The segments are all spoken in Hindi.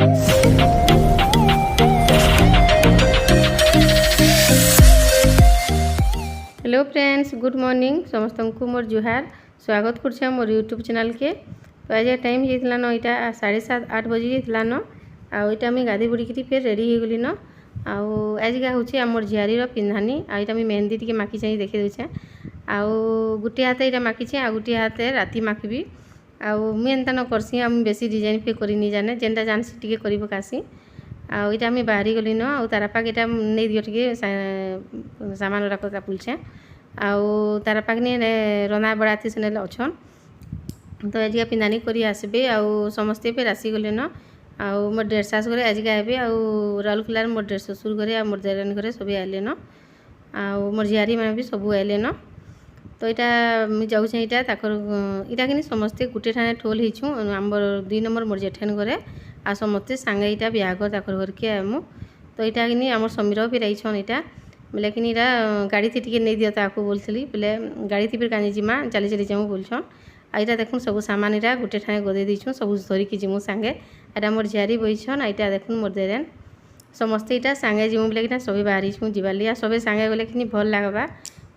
हेलो फ्रेंड्स, गुड मॉर्निंग समस्त को मोर जुहार स्वागत कर मोर यूट्यूब चैनल के। तो आज टाइम होता न यहाँ 7:30-8 बजे होता न आईटा मुझे गाधी बुड़ी फिर रेडी हो गली न आजका हूँ आमर झियारीर पिंधानी आईटा मुझे मेहंदी टी माखी चाहिए देखे दूचे आउ गोटे हाथ यहाँ माखी आ गोटे हाथ राति माखी मुझे एंता न करसी बेसी डिजाइन फिर करनी जाने जेनटा जानसी टी कर पकासी आईटा मुझे बाहरी गली न आ तारापाक यहाँ नहीं दियो टे सामान गुड़ाक पुलछे तारापाक नहीं रंधा बड़ा थी से अच्छन तो आज पिंधानी कर आसबे समस्ते फिर आसीगले न मोर डेढ़ सास घरे आजिका हे राउरकेलार मोर डेढ़ ससुर घरे आ मोर देरानी घरे सब आइले न मोर झियारी मैंने भी सब आइले न तो यहाँ मुझे जाऊँ यहाँ इटा कि समस्ते गोटे ठाने ठोल होइछु आमर 2 नंबर मोर जेठन घरे आ समस्ते सांगे यहाँ बिहाघर ताकर घर के आमु तो यहाँ कि आमर समीर भी रहीछन यहाँ बोले कि गाड़ी थी टी नहीं दियो ताको बोलती बोले गाड़ी थी फिर कानी जिमा चली चली जाऊँ बोलछन आईटा देखुन सब सामान यहाँ गोटे ठाने गदे दीछुँ सब धरिकी जिमु सांगे एटा मोर झियारी बहीछन यहाँ देखुन मोर देरेन समस्ते यहाँ सांगे जिमु बोले कि सब बाहरी छूँ जीवाली आ सबे सांगे गले कि भल लगवा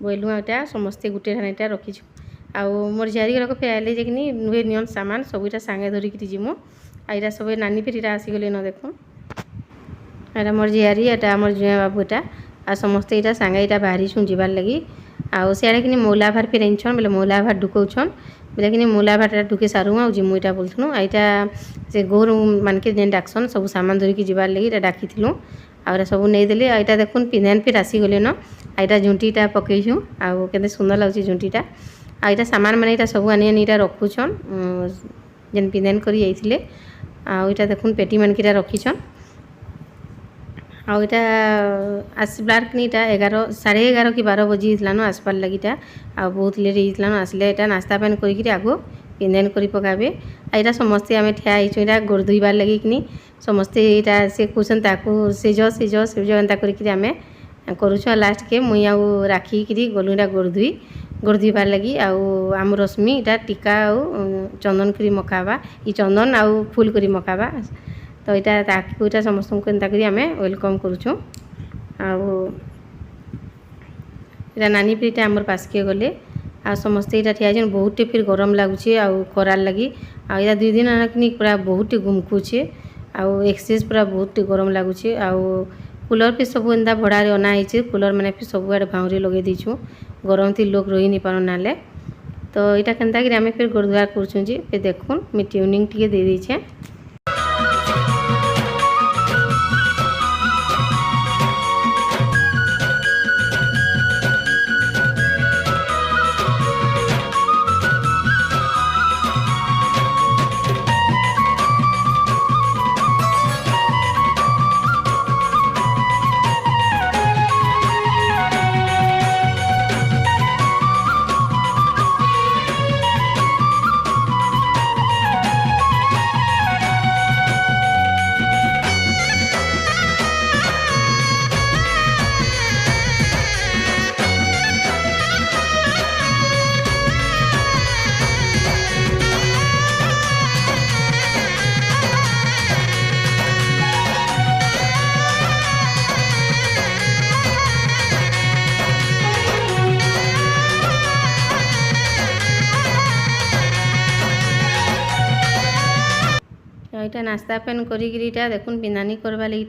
बोलूँ यहाँ समस्ते गोटे ठाने यहाँ रखीछुँ आ मोर झियारी घर फिर आइले जे कि नुहे नियम सामान सब यहाँ सांगे धरिकी जिमु आईटा सब नानी फिर यहाँ आसीगले न देखुन यहाँ मोर झियारी यहाँ मोर जुआ बाबू यहाँ आ समस्ते यहाँ सांगे यहाँ बाहरी छूँ जीवार लगी आ सियाड़े कि मौला भार फिर आईछन बोले मौला भार ढुकौछन बोले कि मौला भाटा ढुके सारू आ जिमु यहाँ बोलथुनु यहाँ से गोर मानके जेन डाकसन सब सामान धरिकी जीवार लगी यहाँ डाकी आ सब नहींदेली यहाँ देखुन पिंधान फिर आसीगले न यहाँ झुंटीटा पकईछुँ आउ के सुंदर लगे झुंटीटा यहाँ सामान मैंने यहाँ सब आनी आनी रखुछन जेन पिंधान कर यहाँ देखुन पेटी मानक रखीछन यहाँ आसबार कि 11:30 कि 12 बजे होता न आसबार लगिटा आ बहुत लेट होता न आसले यहाँ नास्ता पानी कर आगो पिंधान कर पकाबे यहाँ समस्ते आम ठिया यहाँ गोड़ धोबार लगे कि समस्ते यहाँ से कौन ताकू सेज एंता करमें करुँ लास्ट के मुई आउ राखी गलु यहाँ गोड़ धोबार लगी आम रश्मि यहाँ टीका चंदन कर मकाबा चंदन आउ फूल कर मकाबा तो यहाँ ताकू यहाँ समस्त को एंता आम वेलकम करुँ आ नानी फिर यहाँ आमर पासके गले आ समस्ते यहाँ ठिया बहुत फिर गरम लगुच खरार लगी आ 2 दिन कि पूरा बहुत गुमकुचे एक्सेस पूरा बहुत गरम लगुच कूलर फिर सब एंता भड़ारे अना है कूलर मैंने फिर सब आड़े भाउरी लगे दीछू गरम थी लोग रही नहीं पार ना तो यहाँ केन्ता आम फिर गोड़ धुआर करुँ फिर देखुन मुझे ट्यूनिंग टी दे दीछे यहाँ नास्ता पैन करा देखुन पिंधानी करवा लगी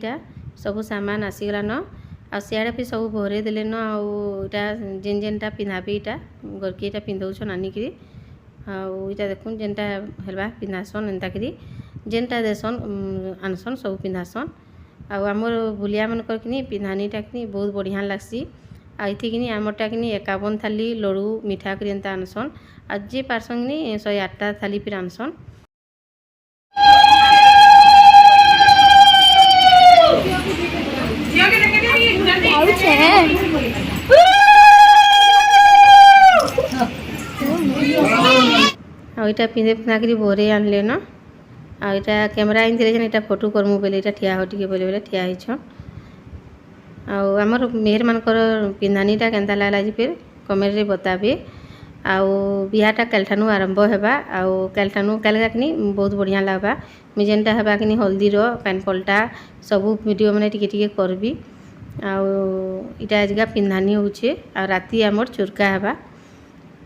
सब सामान आसीगला न आ सियाड़े फिर सब भरे देले न आटा जेन जेनटा पिंधाबी यहाँ गरके यहाँ पिंधौछन आनिक आटा देखुन जेनटा हेल्बा पिंधासन एंता करी जेनटा देसन आनसन सब पिंधासन आमर भुलिया मनकर कि पिंधानीटा कि बहुत बढ़िया लगसी आथी कि आमरटा कि 51 थाली लड़ू मिठा कर एंता आनसन आ जे पार्सन कि 108टा थाली फिर आनसन यहाँ पिंधे पिंधा कर भरे आनले न यहाँ कैमेरा आनी फोटो करमु बोले यहाँ ठिया हो टे बोले ठिया होछन आमर मेहर मानकर पिंधानीटा केन्ता लागला जे फिर कमेंट रे बताबे बिहाटा काल ठानु आरंभ होगा काल ठानु काल कि बहुत बढ़िया लगवा मुझे जेनटा हेबा कि हल्दीर पैन पलटा सबू वीडियो मैंने टिके करबी आईटा आजका पिंधानी होचे आ राति आमर चुरका हेबा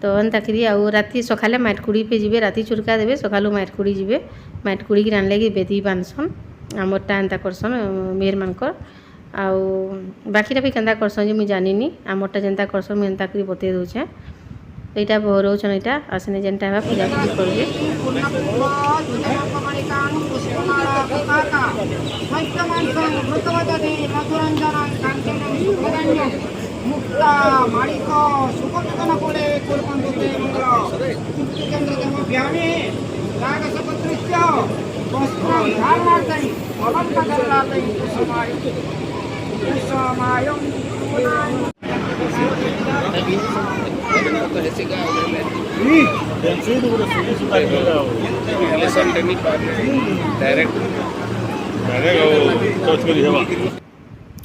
तो एंताकरी आउ राति सकाले माटकुड़ी पे जीवे राति चुरका देवे सकालू माटकुड़ी जीवे माटकुड़ी की रानले कि बेदी बांधसन आमरटा एंता करसन मेहर मानकर आउ बाकीटा भी केंता करसन जे मुझे जानिनी आमरटा जेनता करसन मुझे एंता करी बते दूचे यहाँ बहरौन यहाँ आसने जेनटा है पूजा पूजी करेंगे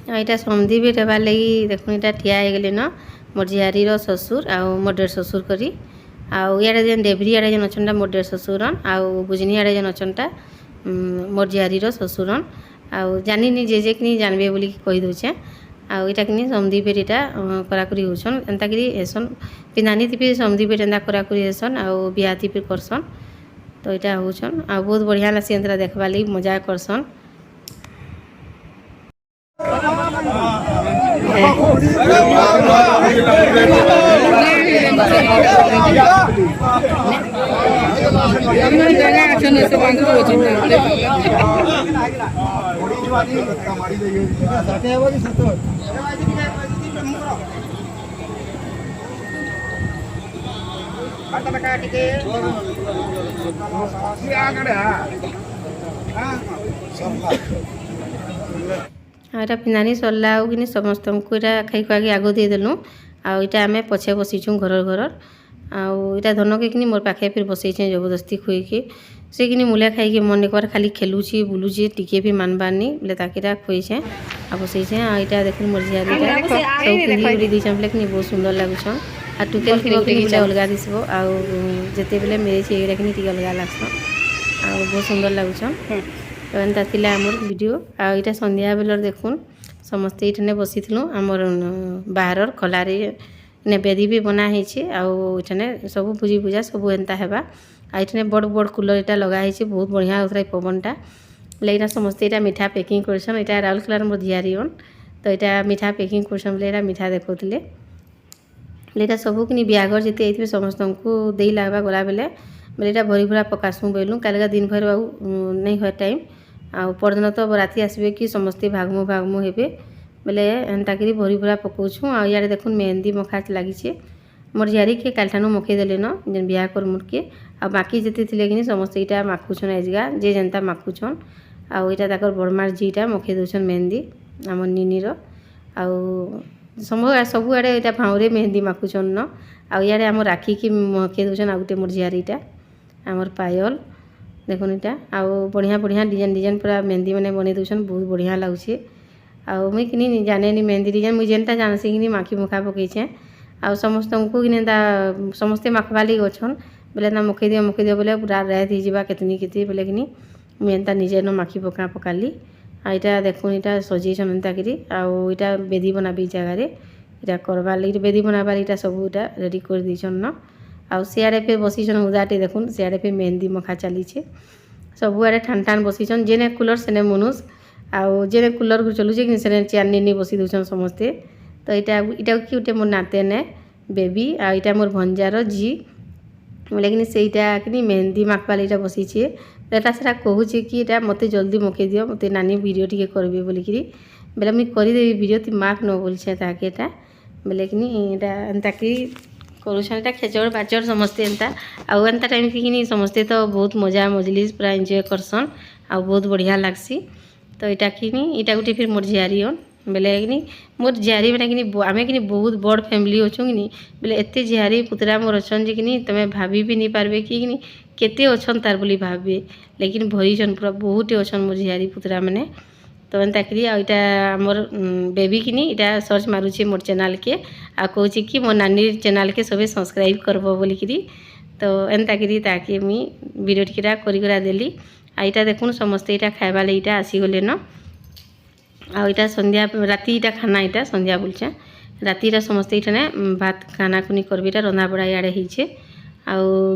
यहाँ समधी भी रहबार लगी देखो यहाँ ठिया हो गले न मोर झियारी ससुर आउ मोर डेढ़ ससुर करी आउ इे जेन डेबरी आड़े जेन अच्छा मोर डेढ़ ससुरन आउ बुजनी आड़े जेन अच्छा मोर झियारी ससुरन आउ जानी जे कि जानबे बोली कही दूचे आउ इटा कि समधी बेर यहाँ कराकुरी होसन एंता करी हेसन पिंधानी थी समधी बेर एंता कराकुरी हेसन आउ बिहा थी करसन तो यहाँ होसन आ बहुत बढ़िया लसी एंता देखवा लगी मजा करसन यहाँ पिंधानी सरला कि समस्त को यहाँ खाई खुआ आग देदेलु आईटा आम पछे बसीचु घर घर आईटा धन के मोर पाखे फिर बसईचे जबरदस्ती खुईकी से कि मूलिया खाई मन एक बार खाली खेलुची बुलुची टिके भी मानबारनी बोले ताकि खुईचे आ बसईचे यहाँ देख मोर झियारीटा सब पिंधि उड़ी दीछन बोले कि बहुत सुंदर लगुछन आ टुकेल थी बोले अलग दिशो आते बेले मेरे ये कि अलग लगसन आ बहुत सुंदर लगुछन तो एंता थिला आमर वीडियो आईटा संध्या बेलर देखुन समस्ते ये बसी आमर बाहर खलारे ने बेदी भी बना होने सब पूजी पूजा सब एंता है आईने बड़ बड़ कूलर यहाँ लगाई बहुत बढ़िया होता पवनटा बोले समस्ते यहाँ मीठा पैकिंग करसन यहाँ राउरकेलार मोर झियारीन तो यहाँ मीठा पैकिंग करसन बोले यहाँ मीठा देखते बोले सब कि बिहाघर जिते आते समस्त को दे लगवा गला बेले बोले यहाँ भरी भरा पकासू बोलूँ कालका दिन भर नहीं हुए टाइम आ परदिन तो राति आसबे कि समस्ते भागमु हेबे बोले एंता करी भरी भरा पकाऊँ आ इे देखुन मेहंदी मखा लगी मोर झियारी के कालठानु मखई देले न जेन बिहा कर मुर के आ बाकी जिते थे कि समस्ते यहाँ माखुछन आजगा जे जेनता माखुछन आईटा बड़मार झीटा मखई दौन मेहंदी आम निनीर सब आड़े यहाँ भावरे मेहंदी माखुछन न आड़े आम राखी की मखई दौन आ गोटे मोर झियारीटा आमर पायल देखुन यहाँ आउ बढ़िया बढ़िया डिजाइन डिजाइन पूरा मेहंदी मैंने बन दौन बहुत बढ़िया लगुचे मुई कि जाने मेहंदी डिजाइन मुझे जेनटा जानसी कि माखी मुखा पकईचे आ समस्त को कि समस्ते माखवा लगी अच्छन बोले ना मखई दियो बोले पूरा रात हो केतनी केते बोले कि मुझे एंता निजे न माखी पका पकाली आईटा देखुन यहाँ सजेसन एंता करी आईटा बेदी बनाबी जगार यहाँ करवार लगे बेदी बनाबार यहाँ सब यहाँ रेडी कर दीछन न आउ सियाड़े पे बसीछन उदाटे देखुन सियाड़े पे मेहंदी मखा चली सब आड़े ठान ठान बसीछन जेने कूलर सेने मनुष आउ जेने कूलर को चलुचे कि सेने चेयर नहीं बसी दौन समस्ते तो यहाँ कि गोटे मोर नाते ने बेबी आईटा मोर भंजार झी बोले कि सेटा कि मेहंदी माखवा यहाँ बसीचे बेटा से कहूँ कि यहाँ मत जल्दी मकई दियो मत नानी वीडियो टी करी बोलिकी बोले मुझे करदेवी वीडियो तुम माक न बोलछे ताके बोले कि एंता कि करुछन यहाँ खेचड़ बाचड़ समस्ते एंता आउ एंता टाइम कि समस्ते तो बहुत मजा मजलिस पूरा एंजॉय करसन आ बहुत बढ़िया लगसी तो यहाँ कि यहाँ गोटे फिर मोर झियारीन बोले कि मोर झियारी मैंने कि आमे कि बहुत बड़ फैमिली अच्छुं कि बोले एत झियारी पुतरा मोर अच्छन जे कि तुम भाभी भी नहीं पार्बे कि केते अच्छन तार बोली भावे लेकिन भरीछन पूरा बहुत अच्छन मोर झियारी पुतरा मैंने तो एंता करी यहाँ मोर बेबी कि यहाँ सर्च मारुचे मोर चैनल के आ कहूँ कि मोर नानी चैनल के सबे सब्सक्राइब करब बोलिकी तो एंता करी ताके मुई वीडियो टिकेटा करी करा देली आईटा देखुन समस्ते इटा खाइबा ले इटा आसीगले न आ इटा संध्या राति इटा खाना इटा संध्या बोलछे रातिरा समस्ते इठाने भात खाना खुनी करबे इटा रंधा बड़ा इआड़े हिचे आ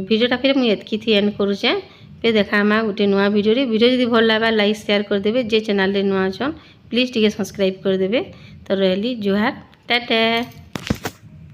वीडियोटा फिर मुझे एतकी थी एंड करुचे फिर देखा गोटे नुआ वीडियो जदि भल लगा लाइक शेयर करदेवे जे चैनल रे नुआ छन प्लीज टिके सब्सक्राइब करदेवे तो रहली जुहार टाटा।